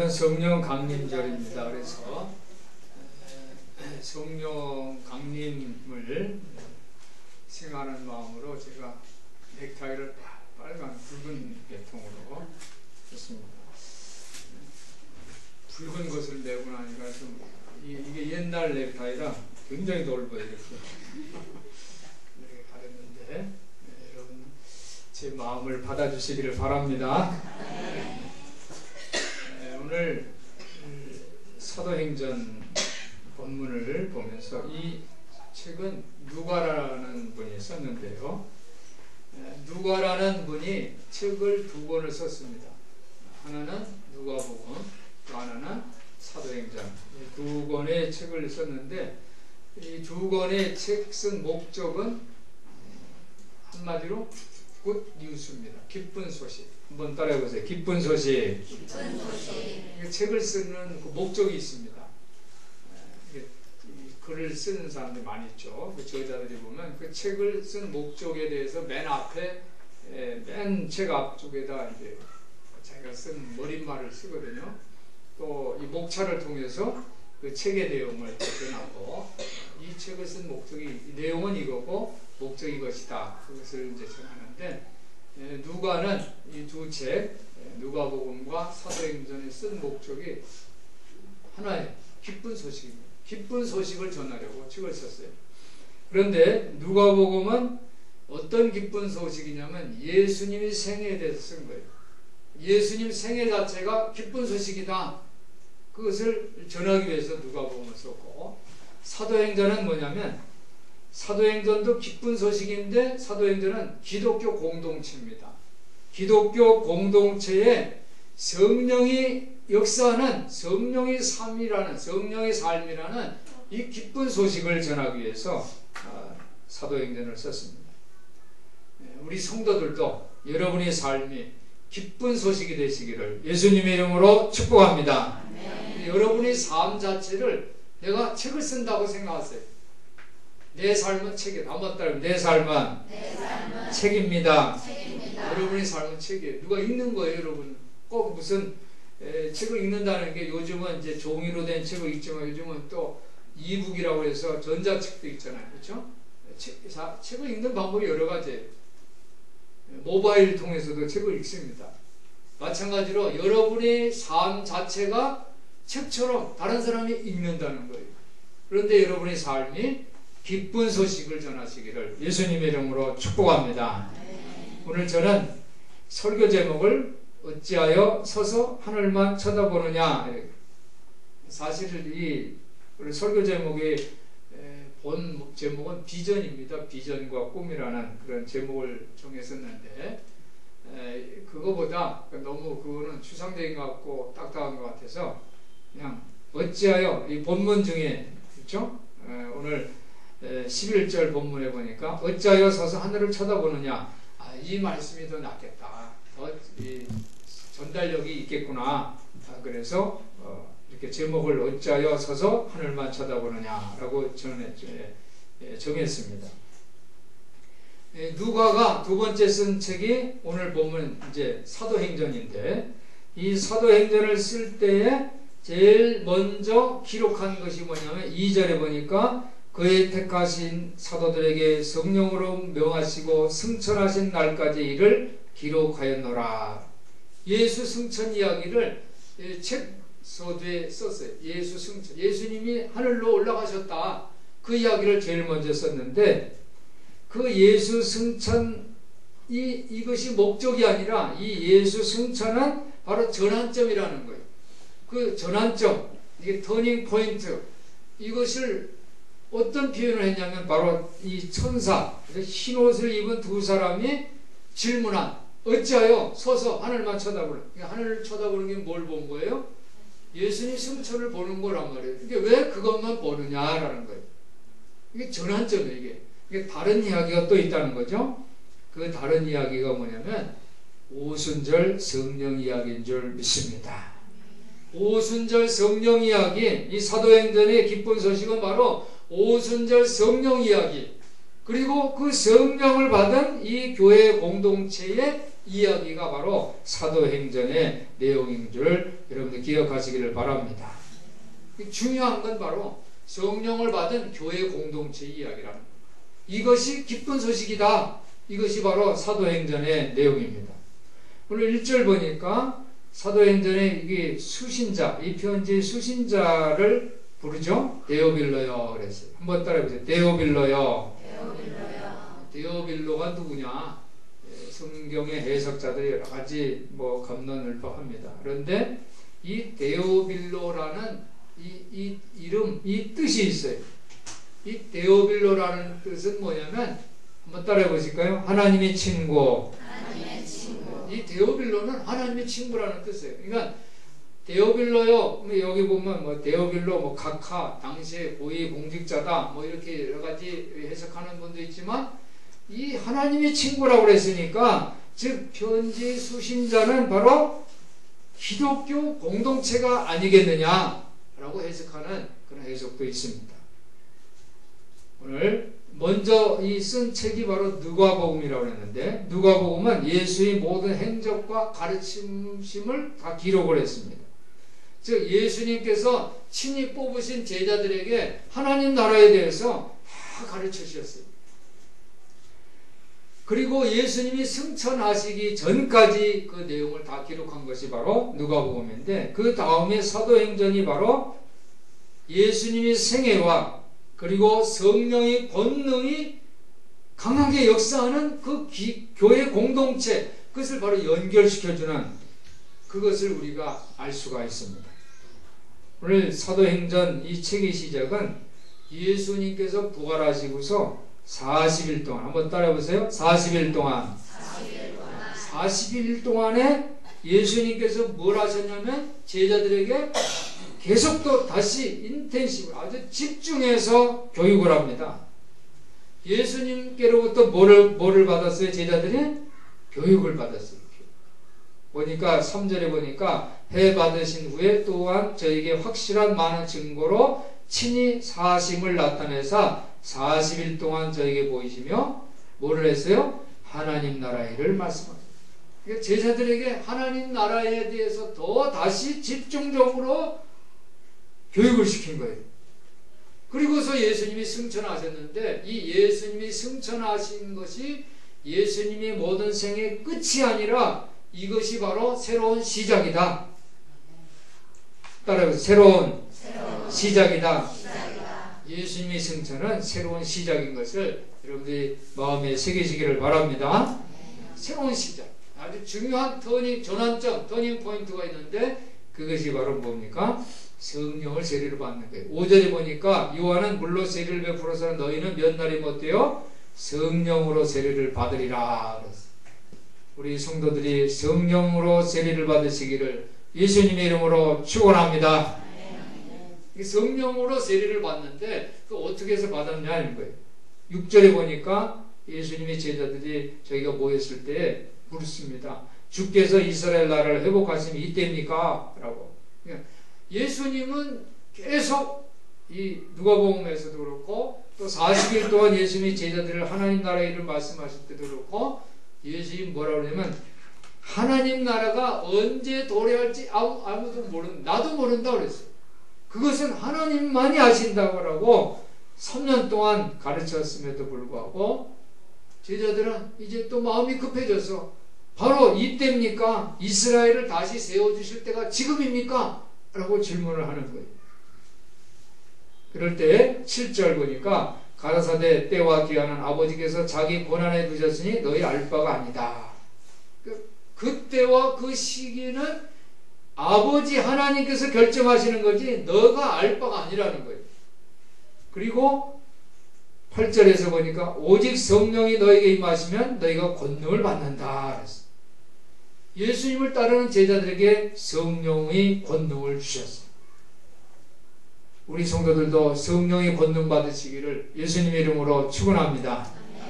오늘은 성령 강림절입니다. 그래서 성령 강림을 생각하는 마음으로 제가 넥타이를 빨간 붉은 계통으로 했습니다. 붉은 것을 내고 나니까 좀 이게 옛날 넥타이라 굉장히 넓어요. 이렇게 가렸는데 여러분 제 마음을 받아주시기를 바랍니다. 오늘 사도행전 본문을 보면서 이 책은 누가라는 분이 썼는데요. 누가라는 분이 책을 두 권을 썼습니다. 하나는 누가복음, 또 하나는 사도행전. 두 권의 책을 썼는데 이 두 권의 책 쓴 목적은 한마디로 굿 뉴스입니다. 기쁜 소식. 한번 따라해 보세요. 기쁜 소식. 기쁜 소식. 책을 쓰는 그 목적이 있습니다. 글을 쓰는 사람들이 많이 있죠. 그 저자들이 보면 그 책을 쓴 목적에 대해서 맨 앞에 맨 책 앞쪽에다 이제 자기가 쓴 머릿말을 쓰거든요. 또 이 목차를 통해서 그 책의 내용을 전하고 이 책을 쓴 목적이 이 내용은 이거고 목적이 이것이다. 그것을 이제 전하는데 누가는 이 두 책 누가복음과 사도행전에 쓴 목적이 하나의 기쁜 소식입니다. 기쁜 소식을 전하려고 책을 썼어요. 그런데 누가복음은 어떤 기쁜 소식이냐면 예수님이 생애에 대해서 쓴 거예요. 예수님 생애 자체가 기쁜 소식이다. 그것을 전하기 위해서 누가복음을 썼고, 사도행전은 뭐냐면 사도행전도 기쁜 소식인데 사도행전은 기독교 공동체입니다. 기독교 공동체에 성령이 역사하는 성령의 삶이라는 성령의 삶이라는 이 기쁜 소식을 전하기 위해서 사도행전을 썼습니다. 우리 성도들도 여러분의 삶이 기쁜 소식이 되시기를 예수님의 이름으로 축복합니다. 여러분의 삶 자체를 내가 책을 쓴다고 생각하세요. 내 삶은 책이다. 한번 따라해보세요. 내 삶은 책입니다. 여러분의 삶은 책이에요. 누가 읽는 거예요, 여러분. 꼭 무슨 책을 읽는다는 게 요즘은 이제 종이로 된 책을 읽지만 요즘은 또 이북이라고 해서 전자책도 있잖아요. 그렇죠? 책을 읽는 방법이 여러 가지예요. 모바일 통해서도 책을 읽습니다. 마찬가지로 여러분의 삶 자체가 책처럼 다른 사람이 읽는다는 거예요. 그런데 여러분의 삶이 기쁜 소식을 전하시기를 예수님의 이름으로 축복합니다. 오늘 저는 설교 제목을 어찌하여 서서 하늘만 쳐다보느냐. 사실 이 설교 제목의 본 제목은 비전입니다. 비전과 꿈이라는 그런 제목을 정했었는데 그거보다 너무 그거는 추상적인 것 같고 딱딱한 것 같아서 그냥 어찌하여 이 본문 중에 그렇죠? 오늘 11절 본문에 보니까 어찌하여 서서 하늘을 쳐다보느냐. 이 말씀이 더 낫겠다. 더 전달력이 있겠구나. 그래서 이렇게 제목을 어찌하여 서서 하늘만 쳐다보느냐라고 정했습니다. 누가가 두 번째 쓴 책이 오늘 보면 이제 사도행전인데 이 사도행전을 쓸 때에 제일 먼저 기록한 것이 뭐냐면 2절에 보니까 그의 택하신 사도들에게 성령으로 명하시고 승천하신 날까지 이를 기록하였노라. 예수 승천 이야기를 책 서두에 썼어요. 예수 승천. 예수님이 하늘로 올라가셨다. 그 이야기를 제일 먼저 썼는데 그 예수 승천 이것이 목적이 아니라 이 예수 승천은 바로 전환점이라는 거예요. 그 전환점, 이게 터닝 포인트, 이것을 어떤 표현을 했냐면 바로 이 천사, 흰 옷을 입은 두 사람이 질문한 어찌하여 서서 하늘만 쳐다보는, 하늘을 쳐다보는 게 뭘 본 거예요? 예수님 승천을 보는 거란 말이에요. 이게 왜 그것만 보느냐라는 거예요. 이게 전환점이에요. 이게 다른 이야기가 또 있다는 거죠. 그 다른 이야기가 뭐냐면 오순절 성령 이야기인 줄 믿습니다. 오순절 성령 이야기, 이 사도행전의 기쁜 소식은 바로 오순절 성령 이야기, 그리고 그 성령을 받은 이 교회 공동체의 이야기가 바로 사도행전의 내용인 줄 여러분들 기억하시기를 바랍니다. 중요한 건 바로 성령을 받은 교회 공동체 이야기라는 겁니다. 이것이 기쁜 소식이다. 이것이 바로 사도행전의 내용입니다. 오늘 1절 보니까 사도행전의 이게 수신자, 이 편지의 수신자를 부르죠. 데오빌로요 그랬어요. 한번 따라해보세요. 데오빌로요. 데오빌로가 누구냐? 성경의 해석자들이 여러 가지 갑론을박합니다. 그런데 이 데오빌로라는 이 이름, 이 뜻이 있어요. 이 데오빌로라는 뜻은 뭐냐면 한번 따라해 보실까요? 하나님의 친구. 이 데오빌로는 하나님의 친구라는 뜻이에요. 그러니까 데오빌로요. 여기 보면 데오빌로 각하 당시의 고위 공직자다. 이렇게 여러 가지 해석하는 분도 있지만 이 하나님의 친구라고 그랬으니까 즉 편지 수신자는 바로 기독교 공동체가 아니겠느냐라고 해석하는 그런 해석도 있습니다. 오늘 먼저 이 쓴 책이 바로 누가복음이라고 했는데 누가복음은 예수의 모든 행적과 가르침을 다 기록을 했습니다. 즉 예수님께서 친히 뽑으신 제자들에게 하나님 나라에 대해서 다 가르쳐 주셨어요. 그리고 예수님이 승천하시기 전까지 그 내용을 다 기록한 것이 바로 누가복음인데 그 다음에 사도행전이 바로 예수님의 생애와 그리고 성령의 권능이 강하게 역사하는 그 교회 공동체 그것을 바로 연결시켜주는 그것을 우리가 알 수가 있습니다. 오늘 사도행전 이 책의 시작은 예수님께서 부활하시고서 40일 동안 한번 따라해보세요. 40일 동안에 예수님께서 뭘 하셨냐면 제자들에게 계속 또 다시 인텐시브 아주 집중해서 교육을 합니다. 예수님께로부터 뭐를 받았어요? 제자들이 교육을 받았어요. 보니까 3절에 보니까 해 받으신 후에 또한 저에게 확실한 많은 증거로 친히 사심을 나타내사 40일 동안 저에게 보이시며 뭐를 했어요? 하나님 나라의 일을 말씀하셨어요. 제자들에게 하나님 나라에 대해서 더 다시 집중적으로 교육을 시킨 거예요. 그리고서 예수님이 승천하셨는데 이 예수님이 승천하신 것이 예수님의 모든 생의 끝이 아니라 이것이 바로 새로운 시작이다. 따라해보세요. 새로운 시작이다. 예수님의 승천은 새로운 시작인 것을 여러분들이 마음에 새기시기를 바랍니다. 새로운 시작. 아주 중요한 전환점, 터닝 포인트가 있는데 그것이 바로 뭡니까? 성령을 세례를 받는 거예요. 5절에 보니까 요한은 물로 세례를 베풀어서는 너희는 몇 날이 못돼요? 성령으로 세례를 받으리라. 우리 성도들이 성령으로 세례를 받으시기를 예수님의 이름으로 축원합니다. 성령으로 세례를 받는데 그 어떻게 해서 받았냐는 거예요. 6절에 보니까 예수님의 제자들이 저희가 모였을 때 묻습니다. 주께서 이스라엘 나라를 회복하심이 이때입니까? 라고. 예수님은 계속 이 누가복음에서도 그렇고 또 40일 동안 예수님이 제자들을 하나님 나라의 일을 말씀하실 때도 그렇고 예수님이 뭐라고 그러냐면 하나님 나라가 언제 도래할지 아무도 모른다. 나도 모른다 그랬어요. 그것은 하나님만이 아신다고 3년 동안 가르쳤음에도 불구하고 제자들은 이제 또 마음이 급해져서 바로 이때입니까? 이스라엘을 다시 세워주실 때가 지금입니까? 라고 질문을 하는 거예요. 그럴 때 7절 보니까 가라사대 때와 기한은 아버지께서 자기 권한에 두셨으니 너희 알 바가 아니다. 그때와 그 시기는 아버지 하나님께서 결정하시는 거지 너가 알 바가 아니라는 거예요. 그리고 8절에서 보니까 오직 성령이 너에게 임하시면 너희가 권능을 받는다 그랬어요. 예수님을 따르는 제자들에게 성령의 권능을 주셨어요. 우리 성도들도 성령의 권능 받으시기를 예수님의 이름으로 축원합니다.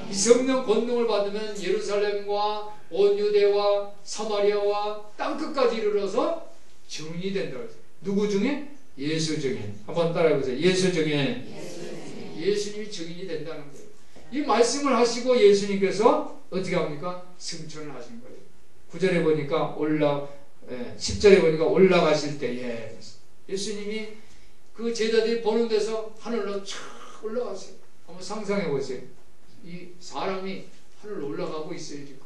이 성령 권능을 받으면 예루살렘과 온 유대와 사마리아와 땅끝까지 이르러서 증인이 된다고 했어요. 누구 중에? 예수 증인. 한번 따라해보세요. 예수 증인. 예수님이 증인이 된다는 거예요. 이 말씀을 하시고 예수님께서 어떻게 합니까? 승천을 하신 거예요. 9절에 보니까 10절에 보니까 올라가실 때에 예수님이 그 제자들이 보는 데서 하늘로 촥 올라가세요. 한번 상상해 보세요. 이 사람이 하늘로 올라가고 있어요. 지금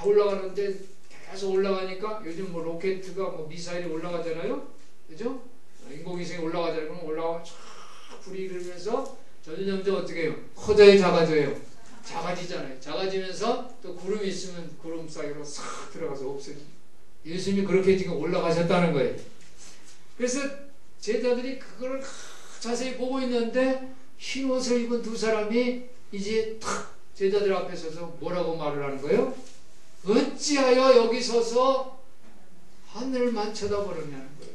올라가는데 계속 올라가니까 요즘 뭐 로켓가 뭐 미사일이 올라가잖아요. 그죠? 인공위성이 올라가잖아요. 그럼 올라가면 쫙 불이 일으면서 점점 어떻게 해요? 커져요, 작아져요? 작아지잖아요. 작아지면서 또 구름이 있으면 구름 사이로 싹 들어가서 없어지죠. 예수님이 그렇게 지금 올라가셨다는 거예요. 그래서 제자들이 그걸 자세히 보고 있는데 흰 옷을 입은 두 사람이 이제 탁 제자들 앞에 서서 뭐라고 말을 하는 거예요? 어찌하여 여기 서서 하늘만 쳐다보느냐는 거예요.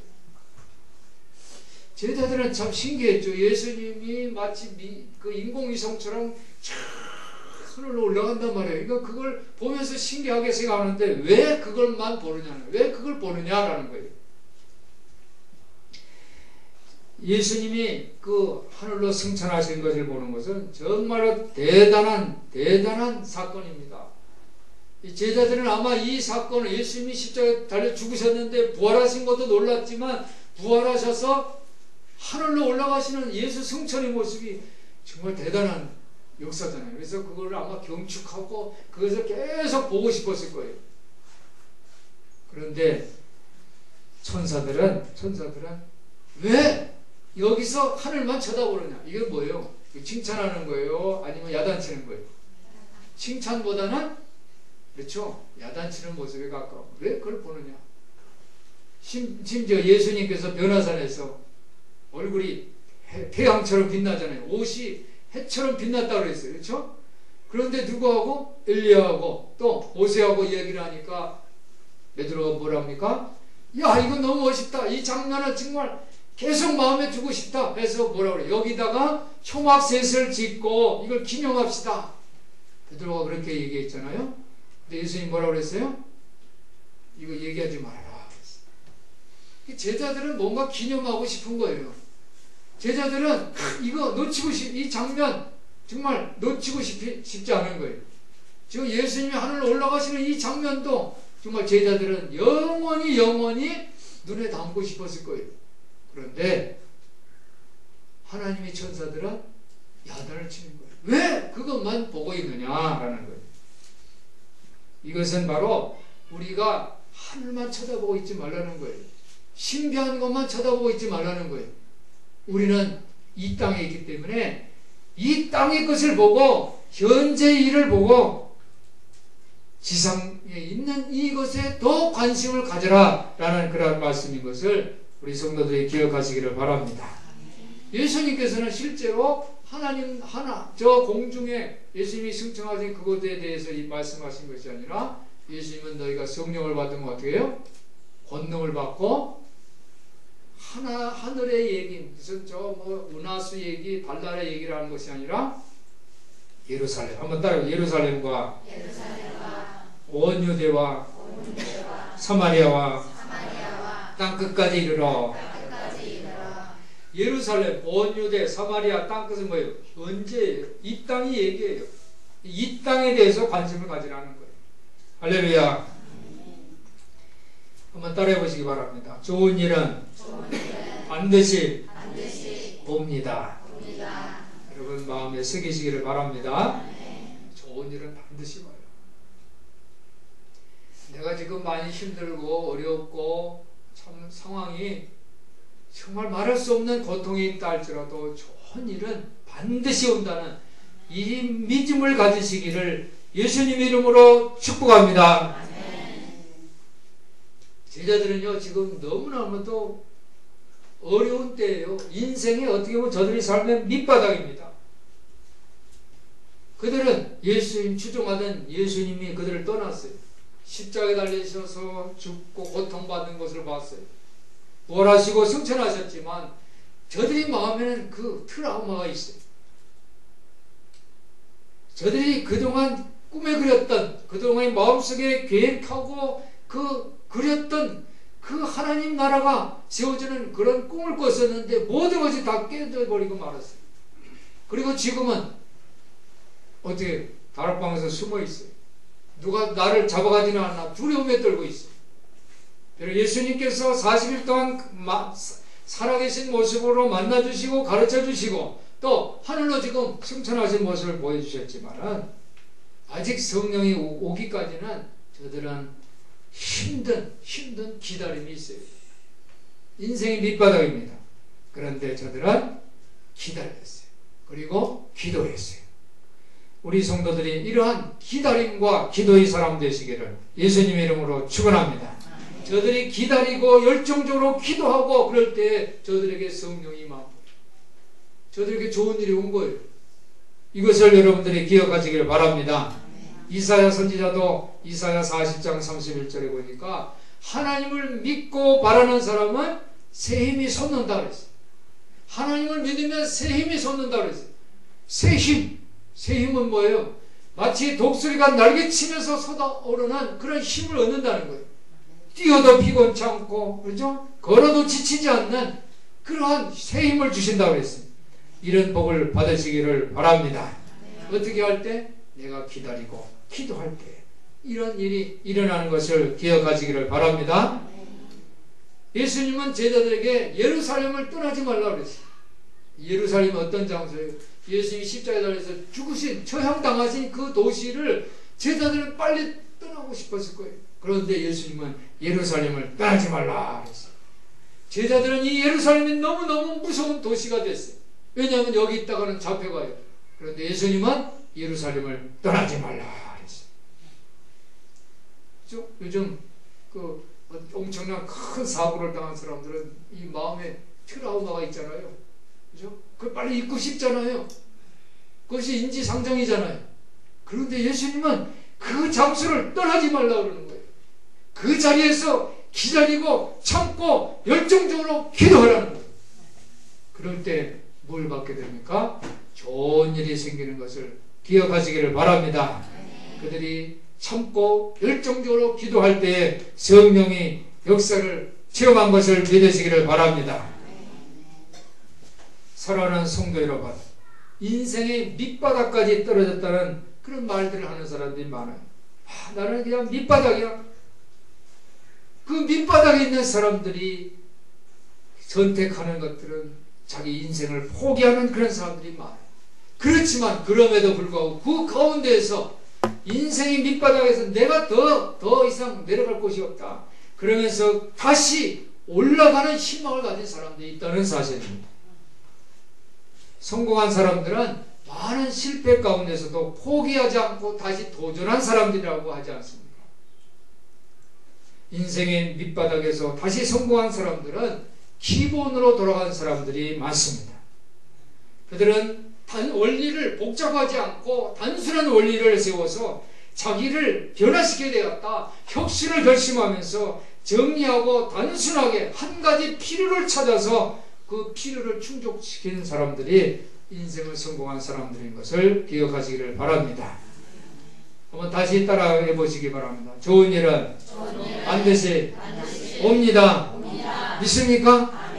제자들은 참 신기했죠. 예수님이 마치 그 인공위성처럼 쫙 하늘로 올라간단 말이에요. 그러니까 그걸 보면서 신기하게 생각하는데 왜 그걸만 보느냐는, 왜 그걸 보느냐라는 거예요. 예수님이 그 하늘로 승천하신 것을 보는 것은 정말로 대단한 사건입니다. 이 제자들은 아마 이 사건을, 예수님이 십자가에 달려 죽으셨는데 부활하신 것도 놀랐지만 부활하셔서 하늘로 올라가시는 예수 승천의 모습이 정말 대단한 역사잖아요. 그래서 그걸 아마 경축하고 그것을 계속 보고 싶었을 거예요. 그런데 천사들은 왜 여기서 하늘만 쳐다보느냐? 이게 뭐예요? 칭찬하는 거예요? 아니면 야단치는 거예요? 칭찬보다는 그렇죠? 야단치는 모습에 가까워. 왜 그걸 보느냐? 심지어 예수님께서 변화산에서 얼굴이 태양처럼 빛나잖아요. 옷이 해처럼 빛났다고 그랬어요. 그렇죠? 그런데 누구하고? 엘리야하고 또 모세하고 이야기를 하니까 베드로가 뭐랍니까? 야, 이거 너무 멋있다. 이 장면은 정말 계속 마음에 두고 싶다 해서 뭐라 그래요? 여기다가 초막셋을 짓고 이걸 기념합시다. 베드로가 그렇게 얘기했잖아요. 근데 예수님 뭐라 그랬어요? 이거 얘기하지 말아라. 제자들은 뭔가 기념하고 싶은 거예요. 제자들은 이거 이 장면 정말 놓치고 싶지 않은 거예요. 지금 예수님이 하늘로 올라가시는 이 장면도 정말 제자들은 영원히 눈에 담고 싶었을 거예요. 그런데 하나님의 천사들은 야단을 치는 거예요. 왜 그것만 보고 있느냐라는 거예요. 이것은 바로 우리가 하늘만 쳐다보고 있지 말라는 거예요. 신비한 것만 쳐다보고 있지 말라는 거예요. 우리는 이 땅에 있기 때문에 이 땅의 것을 보고 현재의 일을 보고 지상에 있는 이것에 더 관심을 가져라 라는 그런 말씀인 것을 우리 성도들이 기억하시기를 바랍니다. 예수님께서는 실제로 하나님 저 공중에 예수님이 승천하신 그것에 대해서 이 말씀하신 것이 아니라 예수님은 너희가 성령을 받으면 어떻게 해요? 권능을 받고 하늘의 얘기, 무슨 은하수 얘기, 달나라 얘기를 하는 것이 아니라 예루살렘, 한번 따라해요. 예루살렘과 온 유대와 사마리아와 땅끝까지 이르러. 예루살렘, 온 유대, 사마리아, 땅끝은 뭐예요? 언제예요? 이 땅이 얘기해요. 이 땅에 대해서 관심을 가지라는 거예요. 할렐루야. 한번 따라해 보시기 바랍니다. 좋은 일은 반드시 옵니다. 여러분 마음에 새기시기를 바랍니다. 좋은 일은 반드시 와요. 내가 지금 많이 힘들고 어렵고 참 상황이 정말 말할 수 없는 고통이 있다 할지라도 좋은 일은 반드시 온다는 이 믿음을 가지시기를 예수님 이름으로 축복합니다. 제자들은요 지금 너무나도 어려운 때예요. 인생에 어떻게 보면 저들이 삶의 밑바닥입니다. 그들은 예수님 추종하던 예수님이 그들을 떠났어요. 십자가에 달리셔서 죽고 고통받는 것을 봤어요. 부활하시고 승천하셨지만 저들이 마음에는 그 트라우마가 있어요. 저들이 그동안 꿈에 그렸던, 그동안 마음속에 계획하고 그렸던 그 하나님 나라가 세워지는 그런 꿈을 꿨었는데 모든 것이 다 깨져버리고 말았어요. 그리고 지금은 어떻게 다락방에서 숨어 있어요. 누가 나를 잡아가지는 않나 두려움에 떨고 있어. 그리고 예수님께서 40일 동안 살아계신 모습으로 만나주시고 가르쳐주시고 또 하늘로 지금 승천하신 모습을 보여주셨지만 아직 성령이 오기까지는 저들은 힘든 기다림이 있어요. 인생의 밑바닥입니다. 그런데 저들은 기다렸어요. 그리고 기도했어요. 우리 성도들이 이러한 기다림과 기도의 사람 되시기를 예수님의 이름으로 축원합니다. 저들이 기다리고 열정적으로 기도하고 그럴 때 저들에게 성령이 임하고 저들에게 좋은 일이 온 거예요. 이것을 여러분들이 기억하시기를 바랍니다. 이사야 선지자도 이사야 40장 31절에 보니까 하나님을 믿고 바라는 사람은 새 힘이 솟는다 그랬어요. 하나님을 믿으면 새 힘이 솟는다 그랬어요. 새 힘은 뭐예요? 마치 독수리가 날개치면서 솟아오르는 그런 힘을 얻는다는 거예요. 뛰어도 피곤치 않고, 그렇죠? 걸어도 지치지 않는 그러한 새 힘을 주신다고 그랬어요. 이런 복을 받으시기를 바랍니다. 어떻게 할 때? 내가 기다리고 기도할 때 이런 일이 일어나는 것을 기억하시기를 바랍니다. 예수님은 제자들에게 예루살렘을 떠나지 말라고 그랬어요. 예루살렘이 어떤 장소예요? 예수님이 십자가에 달려서 죽으신, 처형당하신 그 도시를 제자들은 빨리 떠나고 싶었을 거예요. 그런데 예수님은 예루살렘을 떠나지 말라 그랬어요. 제자들은 이 예루살렘이 너무너무 무서운 도시가 됐어요. 왜냐하면 여기 있다가는 잡혀가요. 그런데 예수님은 예루살렘을 떠나지 말라 그랬어요. 그렇죠? 요즘 그 엄청난 큰 사고를 당한 사람들은 이 마음에 트라우마가 있잖아요. 그죠? 그걸 빨리 잊고 싶잖아요. 그것이 인지상정이잖아요. 그런데 예수님은 그 장소를 떠나지 말라고 그러는 거예요. 그 자리에서 기다리고 참고 열정적으로 기도하라는 거예요. 그럴 때 뭘 받게 됩니까? 좋은 일이 생기는 것을 기억하시기를 바랍니다. 그들이 참고 열정적으로 기도할 때에 성령이 역사를 체험한 것을 믿으시기를 바랍니다. 사랑하는 성도 여러분, 인생의 밑바닥까지 떨어졌다는 그런 말들을 하는 사람들이 많아요. 나는 그냥 밑바닥이야. 그 밑바닥에 있는 사람들이 선택하는 것들은 자기 인생을 포기하는 그런 사람들이 많아요. 그렇지만 그럼에도 불구하고 그 가운데에서 인생의 밑바닥에서 내가 더 이상 내려갈 곳이 없다. 그러면서 다시 올라가는 희망을 가진 사람들이 있다는 사실입니다. 성공한 사람들은 많은 실패 가운데서도 포기하지 않고 다시 도전한 사람들이라고 하지 않습니까? 인생의 밑바닥에서 다시 성공한 사람들은 기본으로 돌아간 사람들이 많습니다. 그들은 원리를 복잡하지 않고 단순한 원리를 세워서 자기를 변화시켜야 되겠다. 혁신을 결심하면서 정리하고 단순하게 한 가지 필요를 찾아서 그 필요를 충족시키는 사람들이 인생을 성공한 사람들인 것을 기억하시기를 바랍니다. 한번 다시 따라해 보시기 바랍니다. 좋은 일은 반드시 옵니다. 믿습니까?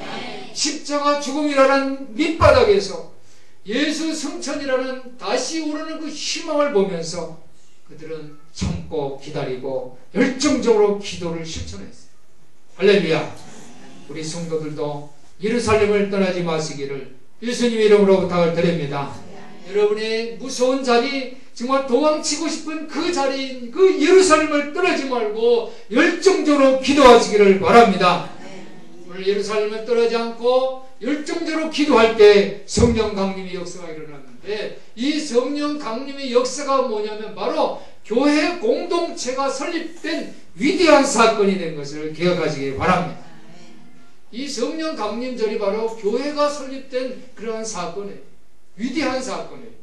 십자가 죽음이라는 밑바닥에서 예수 승천이라는 다시 오르는 그 희망을 보면서 그들은 참고 기다리고 열정적으로 기도를 실천했어요. 할렐루야. 우리 성도들도 예루살렘을 떠나지 마시기를 예수님의 이름으로 부탁을 드립니다. 여러분의 무서운 자리, 정말 도망치고 싶은 그 자리인 그 예루살렘을 떠나지 말고 열정적으로 기도하시기를 바랍니다. 오늘 예루살렘을 떠나지 않고 열정적으로 기도할 때 성령 강림의 역사가 일어났는데, 이 성령 강림의 역사가 뭐냐면 바로 교회 공동체가 설립된 위대한 사건이 된 것을 기억하시기 바랍니다. 이 성령 강림절이 바로 교회가 설립된 그러한 사건이에요. 위대한 사건이에요.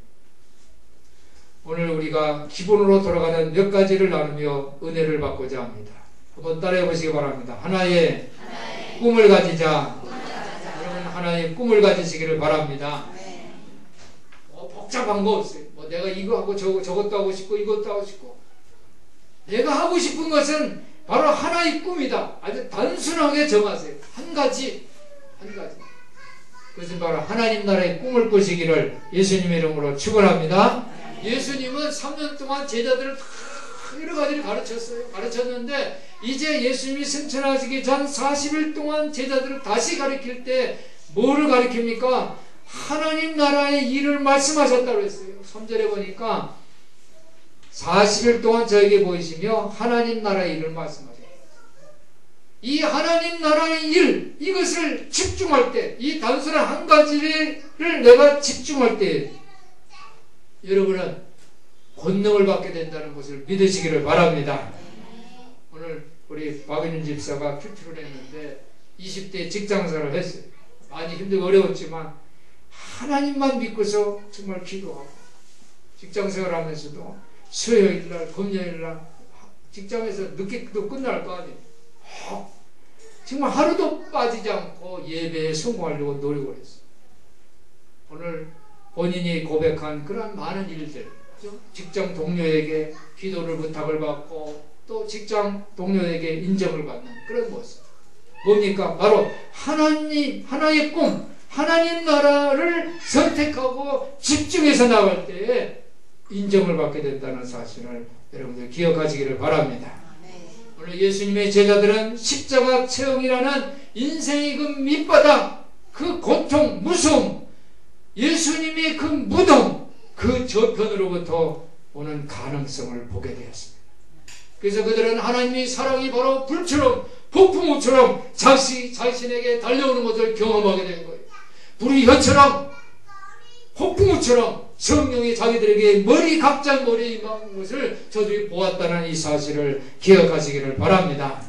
오늘 우리가 기본으로 돌아가는 몇 가지를 나누며 은혜를 받고자 합니다. 한번 따라해 보시기 바랍니다. 하나의 꿈을 가지자. 여러분 하나의 꿈을 가지시기를 바랍니다. 복잡한 거 없어요. 내가 이거 하고 저것도 하고 싶고 이것도 하고 싶고, 내가 하고 싶은 것은 바로 하나의 꿈이다. 아주 단순하게 정하세요. 한 가지. 그것은 바로 하나님 나라의 꿈을 꾸시기를 예수님의 이름으로 축원합니다. 예수님은 3년 동안 제자들을 다 여러 가지를 가르쳤어요. 가르쳤는데 이제 예수님이 승천하시기 전 40일 동안 제자들을 다시 가르칠 때 뭐를 가르칩니까? 하나님 나라의 일을 말씀하셨다고 했어요. 3절에 보니까 40일 동안 저에게 보이시며 하나님 나라의 일을 말씀하셨어요. 이 하나님 나라의 일, 이것을 집중할 때, 이 단순한 한 가지를 내가 집중할 때 여러분은 권능을 받게 된다는 것을 믿으시기를 바랍니다. 오늘 우리 박은윤 집사가 큐티를 했는데 20대 직장생활을 했어요. 많이 힘들고 어려웠지만 하나님만 믿고서 정말 기도하고 직장생활 하면서도 수요일날 금요일날 직장에서 늦게도 끝날 거 아니에요. 정말 하루도 빠지지 않고 예배에 성공하려고 노력을 했어요. 오늘 본인이 고백한 그런 많은 일들, 직장 동료에게 기도를 부탁을 받고 또 직장 동료에게 인정을 받는 그런 모습. 뭡니까? 바로 하나의 꿈, 하나님 나라를 선택하고 집중해서 나갈 때에 인정을 받게 된다는 사실을 여러분들 기억하시기를 바랍니다. 오늘 예수님의 제자들은 십자가 체험이라는 인생의 그 밑바닥, 그 고통, 무서움, 예수님의 그 무덤, 그 저편으로부터 오는 가능성을 보게 되었습니다. 그래서 그들은 하나님의 사랑이 바로 불처럼 폭풍우처럼 자신에게 달려오는 것을 경험하게 된 거예요. 불이 혀처럼 폭풍우처럼 성령이 자기들에게 각자 머리에 임한 것을 저들이 보았다는 이 사실을 기억하시기를 바랍니다.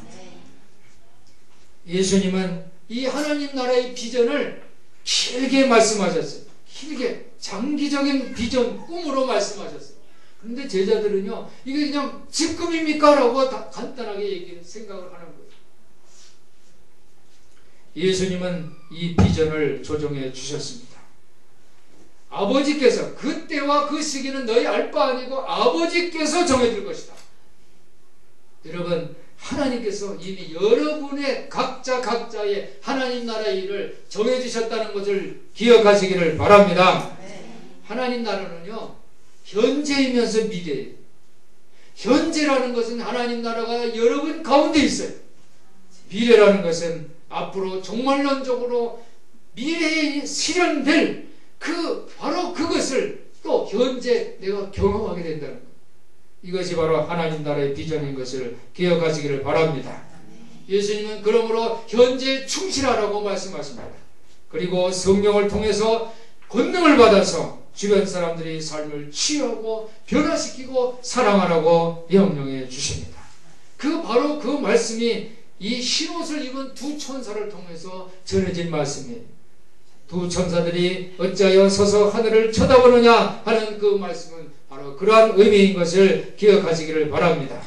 예수님은 이 하나님 나라의 비전을 길게 말씀하셨어요. 길게 장기적인 비전, 꿈으로 말씀하셨어요. 그런데 제자들은요, 이게 그냥 지금입니까? 라고 간단하게 생각을 하는 거예요. 예수님은 이 비전을 조정해 주셨습니다. 아버지께서, 그때와 그 시기는 너희 알 바 아니고 아버지께서 정해줄 것이다. 여러분, 하나님께서 이미 여러분의 각자의 하나님 나라의 일을 정해주셨다는 것을 기억하시기를 바랍니다. 하나님 나라는요, 현재이면서 미래예요. 현재라는 것은 하나님 나라가 여러분 가운데 있어요. 미래라는 것은 앞으로 종말론적으로 미래에 실현될 바로 그것을 또 현재 내가 경험하게 된다는 것. 이것이 바로 하나님 나라의 비전인 것을 기억하시기를 바랍니다. 예수님은 그러므로 현재에 충실하라고 말씀하십니다. 그리고 성령을 통해서 권능을 받아서 주변 사람들이 삶을 치유하고 변화시키고 사랑하라고 명령해 주십니다. 바로 그 말씀이 이 흰옷을 입은 두 천사를 통해서 전해진 말씀이에요. 두 천사들이 어찌하여 서서 하늘을 쳐다보느냐 하는 그 말씀은 바로 그러한 의미인 것을 기억하시기를 바랍니다.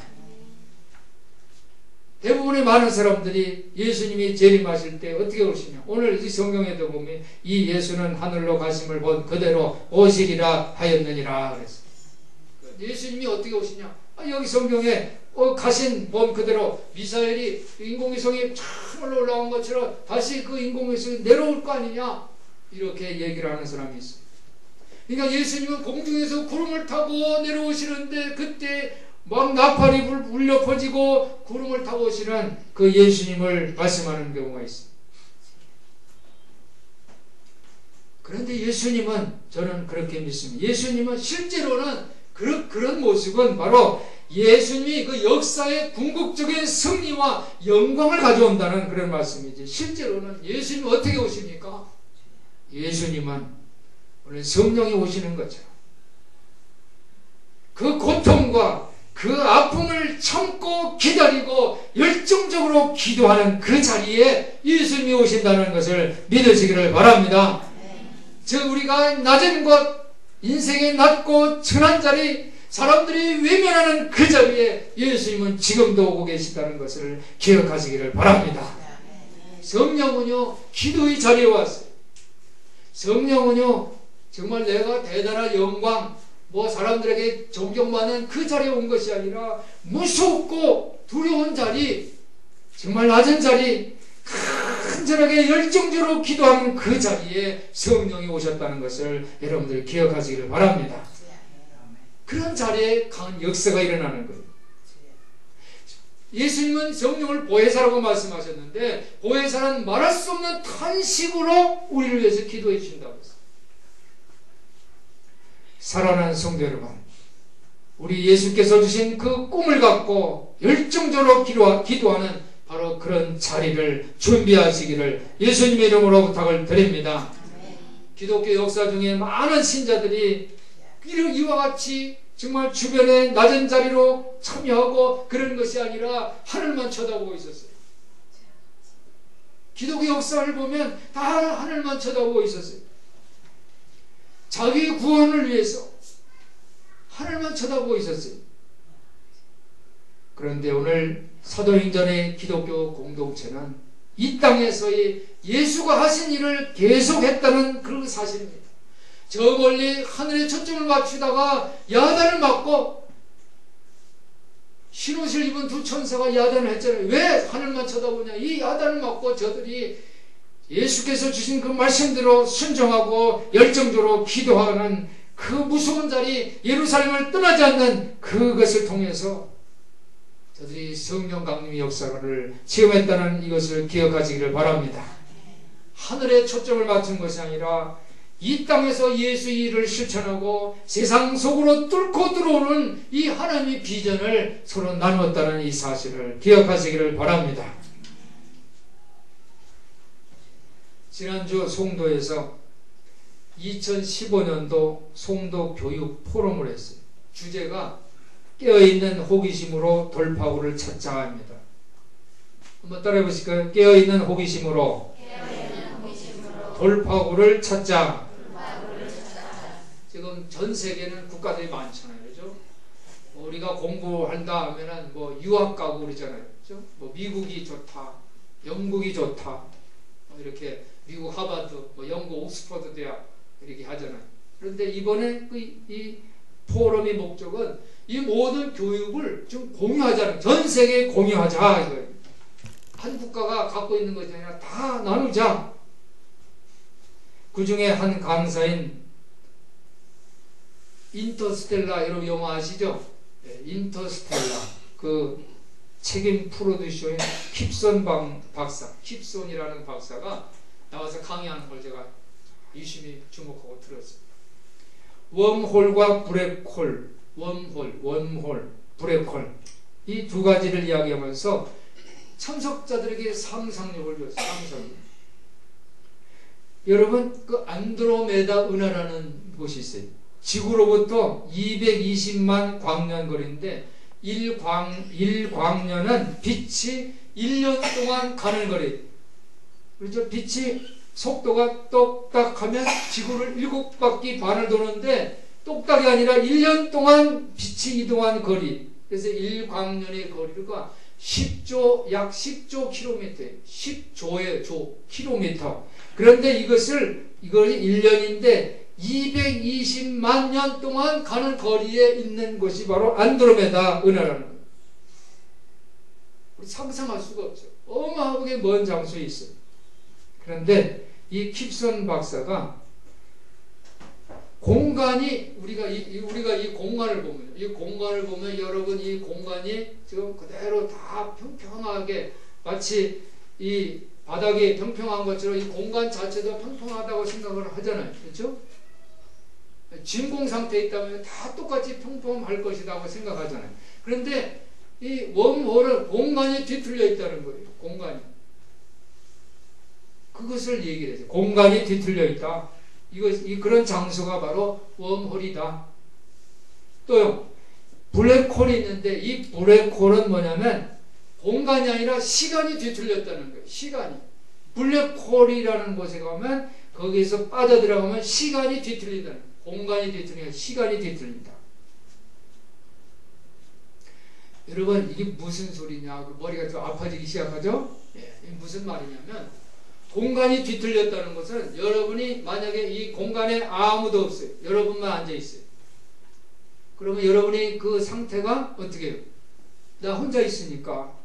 대부분의 많은 사람들이 예수님이 재림하실 때 어떻게 오시냐, 오늘 이 성경에도 보면 이 예수는 하늘로 가심을 본 그대로 오시리라 하였느니라 그랬어요. 예수님이 어떻게 오시냐, 여기 성경에 가신 본 그대로 미사엘이 인공위성이 참으로 올라온 것처럼 다시 그 인공위성이 내려올 거 아니냐, 이렇게 얘기를 하는 사람이 있어요. 그러니까 예수님은 공중에서 구름을 타고 내려오시는데 그때 막 나팔이 울려 퍼지고 구름을 타고 오시는 그 예수님을 말씀하는 경우가 있어요. 그런데 예수님은, 저는 그렇게 믿습니다. 예수님은 실제로는 그런 모습은 바로 예수님이 그 역사의 궁극적인 승리와 영광을 가져온다는 그런 말씀이지, 실제로는 예수님은 어떻게 오십니까? 예수님은 오늘 성령이 오시는 거죠. 그 고통과 그 아픔을 참고 기다리고 열정적으로 기도하는 그 자리에 예수님이 오신다는 것을 믿으시기를 바랍니다. 우리가 낮은 곳, 인생의 낮고 천한 자리, 사람들이 외면하는 그 자리에 예수님은 지금도 오고 계시다는 것을 기억하시기를 바랍니다. 성령은요, 기도의 자리에 왔어요. 성령은요, 정말 내가 대단한 영광, 사람들에게 존경받는 그 자리에 온 것이 아니라 무섭고 두려운 자리, 정말 낮은 자리, 간절하게 열정적으로 기도하는 그 자리에 성령이 오셨다는 것을 여러분들 기억하시기를 바랍니다. 그런 자리에 강한 역사가 일어나는 거예요. 예수님은 성령을 보혜사라고 말씀하셨는데 보혜사는 말할 수 없는 탄식으로 우리를 위해서 기도해 주신다고 했어요. 사랑하는 성도 여러분, 우리 예수께서 주신 그 꿈을 갖고 열정적으로 기도하는 바로 그런 자리를 준비하시기를 예수님의 이름으로 부탁을 드립니다. 기독교 역사 중에 많은 신자들이 이와 같이 정말 주변에 낮은 자리로 참여하고 그런 것이 아니라 하늘만 쳐다보고 있었어요. 기독교 역사를 보면 다 하늘만 쳐다보고 있었어요. 자기 구원을 위해서 하늘만 쳐다보고 있었어요. 그런데 오늘 사도행전의 기독교 공동체는 이 땅에서의 예수가 하신 일을 계속했다는 그런 사실입니다. 저 멀리 하늘에 초점을 맞추다가 야단을 맞고 흰옷을 입은 두 천사가 야단을 했잖아요. 왜 하늘만 쳐다보냐? 이 야단을 맞고 저들이 예수께서 주신 그 말씀대로 순종하고 열정적으로 기도하는 그 무서운 자리 예루살렘을 떠나지 않는 그것을 통해서 저들이 성령 강림의 역사를 체험했다는 이것을 기억하시기를 바랍니다. 하늘에 초점을 맞춘 것이 아니라 이 땅에서 예수의 일을 실천하고 세상 속으로 뚫고 들어오는 이 하나님의 비전을 서로 나누었다는 이 사실을 기억하시기를 바랍니다. 지난주 송도에서 2015년도 송도 교육 포럼을 했어요. 주제가 깨어있는 호기심으로 돌파구를 찾자 합니다. 한번 따라해 보실까요? 깨어있는 호기심으로 돌파구를 찾자. 지금 전 세계는 국가들이 많잖아요. 그죠? 우리가 공부한다 하면은 뭐 유학 가고 그러잖아요. 그죠? 뭐 미국이 좋다, 영국이 좋다, 이렇게 미국 하버드, 뭐 영국 옥스퍼드 대학 이렇게 하잖아요. 그런데 이번에 이 포럼의 목적은 이 모든 교육을 좀 공유하자는, 전 세계에 공유하자 이거예요. 한 국가가 갖고 있는 것이 아니라 다 나누자. 그 중에 한 강사인 인터스텔라, 여러분 영화 아시죠? 네, 인터스텔라 그 책임 프로듀서인 킵슨 박사, 킵슨이라는 박사가 나와서 강의하는 걸 제가 유심히 주목하고 들었어요. 웜홀과 블랙홀, 웜홀, 블랙홀 이 두 가지를 이야기하면서 참석자들에게 상상력을 줬어요. 상상력. 여러분 그 안드로메다 은하라는 곳이 있어요. 지구로부터 220만 광년 거리인데 1광년은 빛이 1년 동안 가는 거리. 그렇죠? 빛이 속도가 똑딱하면 지구를 7바퀴 반을 도는데 똑딱이 아니라 1년 동안 빛이 이동한 거리. 그래서 1광년의 거리가 10조, 약 10조 킬로미터예요. 10조의 조, 킬로미터. 그런데 이걸 1년인데 220만 년 동안 가는 거리에 있는 곳이 바로 안드로메다 은하라는 거예요. 우리 상상할 수가 없죠. 어마어마하게 먼 장소에 있어요. 그런데 이 킵슨 박사가 공간이 우리가 이 공간을 보면 여러분 이 공간이 지금 그대로 다 평평하게 마치 이 바닥이 평평한 것처럼 이 공간 자체도 평평하다고 생각을 하잖아요. 그렇죠? 진공 상태에 있다면 다 똑같이 평평할 것이라고 생각하잖아요. 그런데 이 웜홀은 공간이 뒤틀려 있다는 거예요. 공간이. 그것을 얘기를 해요. 공간이 뒤틀려 있다. 그런 장소가 바로 웜홀이다. 또요, 블랙홀이 있는데 이 블랙홀은 뭐냐면 공간이 아니라 시간이 뒤틀렸다는 거예요. 시간이. 블랙홀이라는 곳에 가면 거기에서 빠져들어가면 시간이 뒤틀린다는 거예요. 공간이 뒤틀리니까 시간이 뒤틀린다. 여러분 이게 무슨 소리냐? 머리가 좀 아파지기 시작하죠? 예, 이게 무슨 말이냐면 공간이 뒤틀렸다는 것은 여러분이 만약에 이 공간에 아무도 없어요. 여러분만 앉아있어요. 그러면 여러분이 그 상태가 어떻게 해요? 나 혼자 있으니까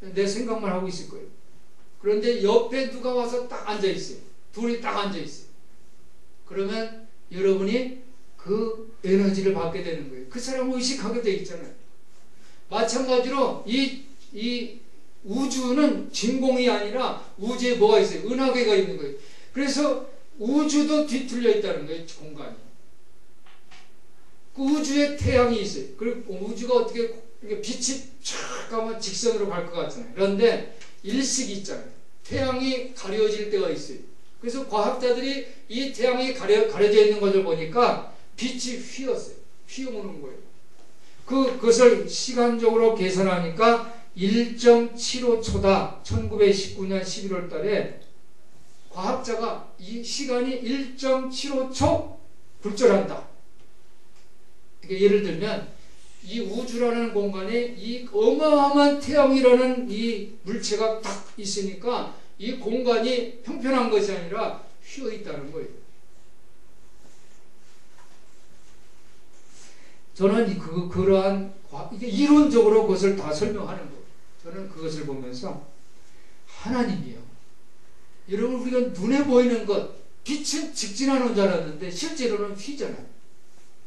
내 생각만 하고 있을 거예요. 그런데 옆에 누가 와서 딱 앉아있어요. 둘이 딱 앉아있어요. 그러면 여러분이 그 에너지를 받게 되는 거예요. 그 사람을 의식하게 돼 있잖아요. 마찬가지로 이 이 우주는 진공이 아니라 우주에 뭐가 있어요? 은하계가 있는 거예요. 그래서 우주도 뒤틀려 있다는 거예요. 공간이. 그 우주에 태양이 있어요. 그리고 우주가 어떻게 빛이 쫙 가면 직선으로 갈 것 같잖아요. 그런데 일식이 있잖아요. 태양이 가려질 때가 있어요. 그래서 과학자들이 이 태양이 가려져 있는 것을 보니까 빛이 휘었어요. 휘어오는 거예요. 그것을 시간적으로 계산하니까 1.75초다. 1919년 11월 달에 과학자가 이 시간이 1.75초 굴절한다. 그러니까 예를 들면 이 우주라는 공간에 이 어마어마한 태양이라는 이 물체가 딱 있으니까 이 공간이 평평한 것이 아니라 휘어 있다는 거예요. 저는 그러한 이게 이론적으로 그것을 다 설명하는 거예요. 저는 그것을 보면서 하나님이요. 여러분 우리가 눈에 보이는 것 빛은 직진하는 줄 알았는데 실제로는 휘잖아요.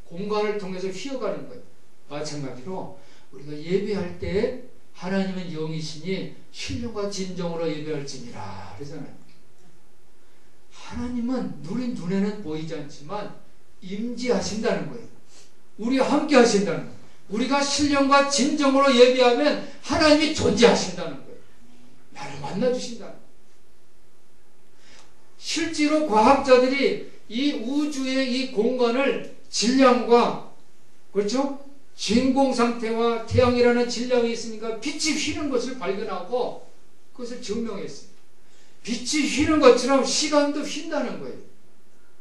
공간을 통해서 휘어가는 거예요. 마찬가지로 우리가 예배할 때 하나님은 영이시니 신령과 진정으로 예배할지니라 그러잖아요. 하나님은 눈에는 보이지 않지만 임재하신다는 거예요. 우리와 함께 하신다는 거예요. 우리가 신령과 진정으로 예배하면 하나님이 존재하신다는 거예요. 나를 만나주신다는 거예요. 실제로 과학자들이 이 우주의 이 공간을 질량과 그렇죠? 진공 상태와 태양이라는 질량이 있으니까 빛이 휘는 것을 발견하고 그것을 증명했어요. 빛이 휘는 것처럼 시간도 휜다는 거예요.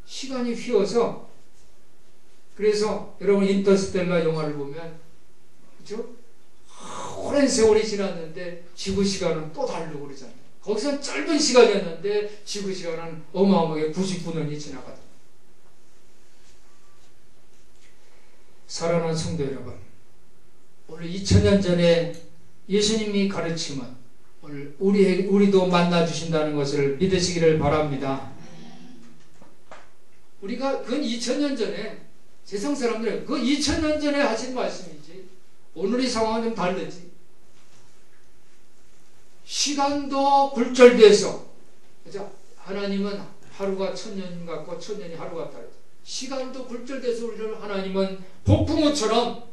시간이 휘어서 그래서 여러분 인터스텔라 영화를 보면 그렇죠? 오랜 세월이 지났는데 지구 시간은 또 다르고 그러잖아요. 거기서 짧은 시간이었는데 지구 시간은 어마어마하게 99년이 지나가다. 사랑하는 성도 여러분, 오늘 2000년 전에 예수님이 가르침은 오늘 우리도 만나주신다는 것을 믿으시기를 바랍니다. 우리가 그 2000년 전에 세상 사람들은 그 2000년 전에 하신 말씀이지 오늘의 상황은 좀 다르지. 시간도 굴절돼서 그죠? 하나님은 하루가 1000년 같고 1000년이 하루 같다. 시간도 굴절돼서 우리를 하나님은 폭풍우처럼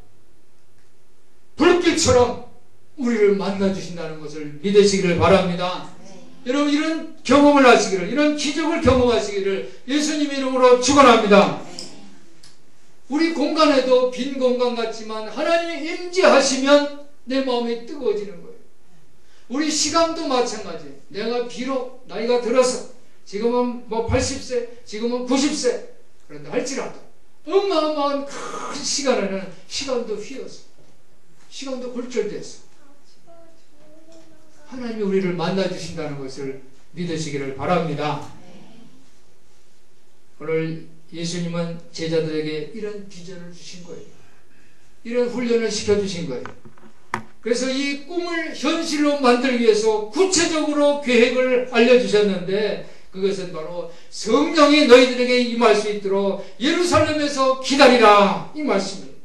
불길처럼 우리를 만나주신다는 것을 믿으시기를 바랍니다. 여러분 이런 경험을 하시기를 이런 기적을 경험하시기를 예수님 이름으로 축원합니다. 우리 공간에도 빈 공간 같지만 하나님이 임재하시면 내 마음이 뜨거워지는 거예요. 우리 시간도 마찬가지예요. 내가 비록 나이가 들어서 지금은 뭐 80세 지금은 90세 그런데 할지라도 어마어마한 큰 시간에는 시간도 휘어서 시간도 굴절돼서 하나님이 우리를 만나주신다는 것을 믿으시기를 바랍니다. 오늘 예수님은 제자들에게 이런 비전을 주신 거예요. 이런 훈련을 시켜주신 거예요. 그래서 이 꿈을 현실로 만들기 위해서 구체적으로 계획을 알려주셨는데 그것은 바로 성령이 너희들에게 임할 수 있도록 예루살렘에서 기다리라 이 말씀이에요.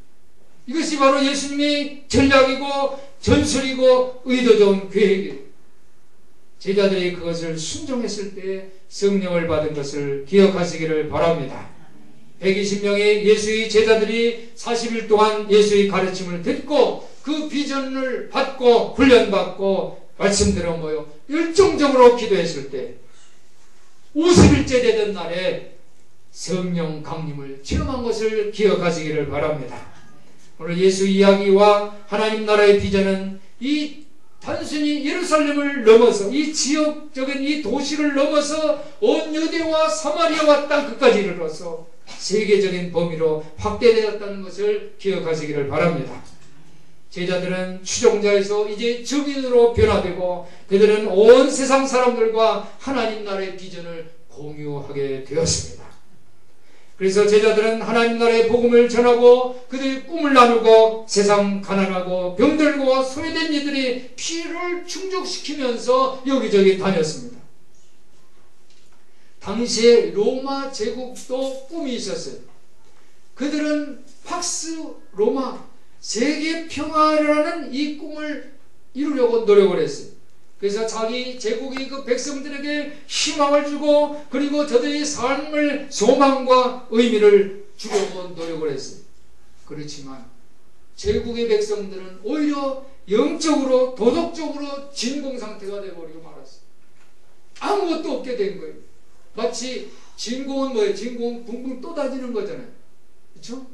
이것이 바로 예수님의 전략이고 전술이고 의도적인 계획이에요. 제자들이 그것을 순종했을 때 성령을 받은 것을 기억하시기를 바랍니다. 120명의 예수의 제자들이 40일 동안 예수의 가르침을 듣고 그 비전을 받고 훈련받고 말씀대로 모여 열정적으로 기도했을 때 50일째 되던 날에 성령 강림을 체험한 것을 기억하시기를 바랍니다. 오늘 예수 이야기와 하나님 나라의 비전은 이 단순히 예루살렘을 넘어서 이 지역적인 이 도시를 넘어서 온 유대와 사마리아와 땅 끝까지 이르러서 세계적인 범위로 확대되었다는 것을 기억하시기를 바랍니다. 제자들은 추종자에서 이제 증인으로 변화되고 그들은 온 세상 사람들과 하나님 나라의 비전을 공유하게 되었습니다. 그래서 제자들은 하나님 나라의 복음을 전하고 그들의 꿈을 나누고 세상 가난하고 병들고 소외된 이들이 피를 충족시키면서 여기저기 다녔습니다. 당시에 로마 제국도 꿈이 있었어요. 그들은 팍스 로마 세계 평화라는 이 꿈을 이루려고 노력을 했어요. 그래서 자기 제국이 그 백성들에게 희망을 주고 그리고 저들의 삶을 소망과 의미를 주려고 노력을 했어요. 그렇지만 제국의 백성들은 오히려 영적으로 도덕적으로 진공 상태가 되어버리고 말았어요. 아무것도 없게 된 거예요. 마치 진공은 뭐예요? 진공은 붕붕 떠다니는 거잖아요. 그렇죠?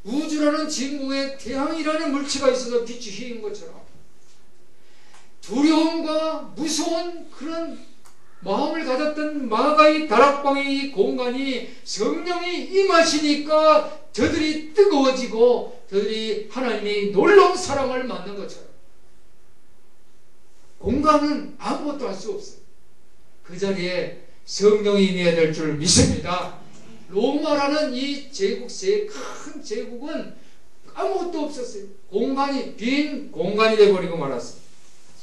우주라는 진공에 태양이라는 물체가 있어서 빛이 휘인 것처럼 두려움과 무서운 그런 마음을 가졌던 마가의 다락방의 공간이 성령이 임하시니까 저들이 뜨거워지고 저들이 하나님의 놀라운 사랑을 받는 것처럼 공간은 아무것도 할 수 없어요. 그 자리에 성령이 임해야 될 줄 믿습니다. 로마라는 이 제국, 큰 제국은 아무것도 없었어요. 공간이 빈 공간이 되어버리고 말았어요.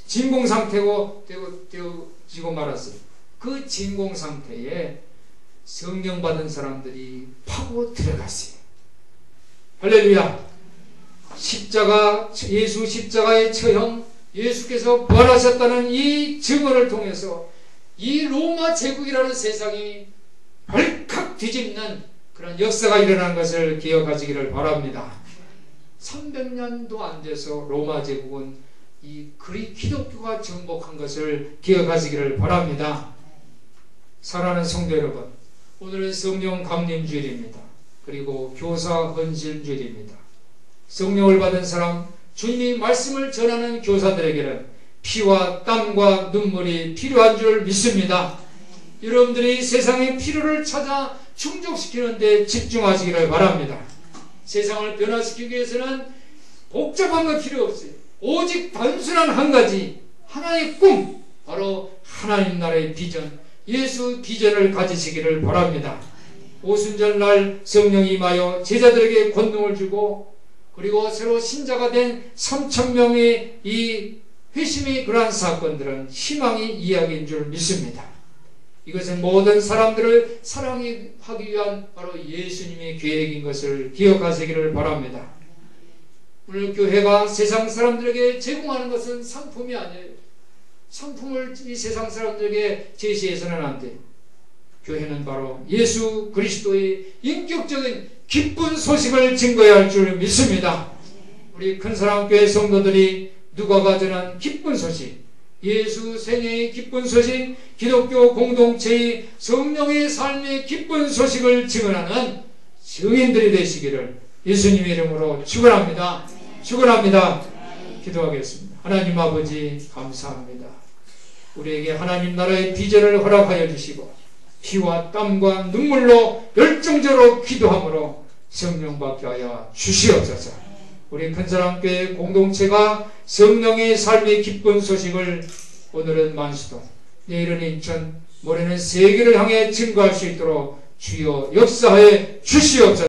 진공 상태고 되어지고 말았어요. 그 진공 상태에 성령 받은 사람들이 파고 들어갔어요. 할렐루야. 십자가, 예수 십자가의 처형, 예수께서 부활하셨다는 이 증언을 통해서 이 로마 제국이라는 세상이 벌컥 뒤집는 그런 역사가 일어난 것을 기억하시기를 바랍니다. 300년도 안 돼서 로마 제국은 이 기독교가 정복한 것을 기억하시기를 바랍니다. 사랑하는 성도 여러분, 오늘은 성령 감림 주일입니다. 그리고 교사 헌신 주일입니다. 성령을 받은 사람, 주님이 말씀을 전하는 교사들에게는 피와 땀과 눈물이 필요한 줄 믿습니다. 여러분들이 세상의 필요를 찾아 충족시키는 데 집중하시기를 바랍니다. 세상을 변화시키기 위해서는 복잡한 거 필요 없어요. 오직 단순한 한 가지, 하나의 꿈, 바로 하나님 나라의 비전, 예수 비전을 가지시기를 바랍니다. 오순절날 성령이 임하여 제자들에게 권능을 주고 그리고 새로 신자가 된 3,000명의 이 회심의 그러한 사건들은 희망의 이야기인 줄 믿습니다. 이것은 모든 사람들을 사랑하기 위한 바로 예수님의 계획인 것을 기억하시기를 바랍니다. 오늘 교회가 세상 사람들에게 제공하는 것은 상품이 아니에요. 상품을 이 세상 사람들에게 제시해서는 안 돼요. 교회는 바로 예수 그리스도의 인격적인 기쁜 소식을 증거해야 할 줄 믿습니다. 우리 큰사랑교회 성도들이 누가가 전한 기쁜 소식, 예수 생애의 기쁜 소식, 기독교 공동체의 성령의 삶의 기쁜 소식을 증언하는 증인들이 되시기를 예수님의 이름으로 축원합니다. 축원합니다. 기도하겠습니다. 하나님 아버지 감사합니다. 우리에게 하나님 나라의 비전을 허락하여 주시고 피와 땀과 눈물로 열정적으로 기도함으로 성령 받게 하여 주시옵소서. 우리 큰사랑교회 공동체가 성령의 삶의 기쁜 소식을 오늘은 만수동, 내일은 인천, 모레는 세계를 향해 증거할 수 있도록 주여 역사하여 주시옵소서.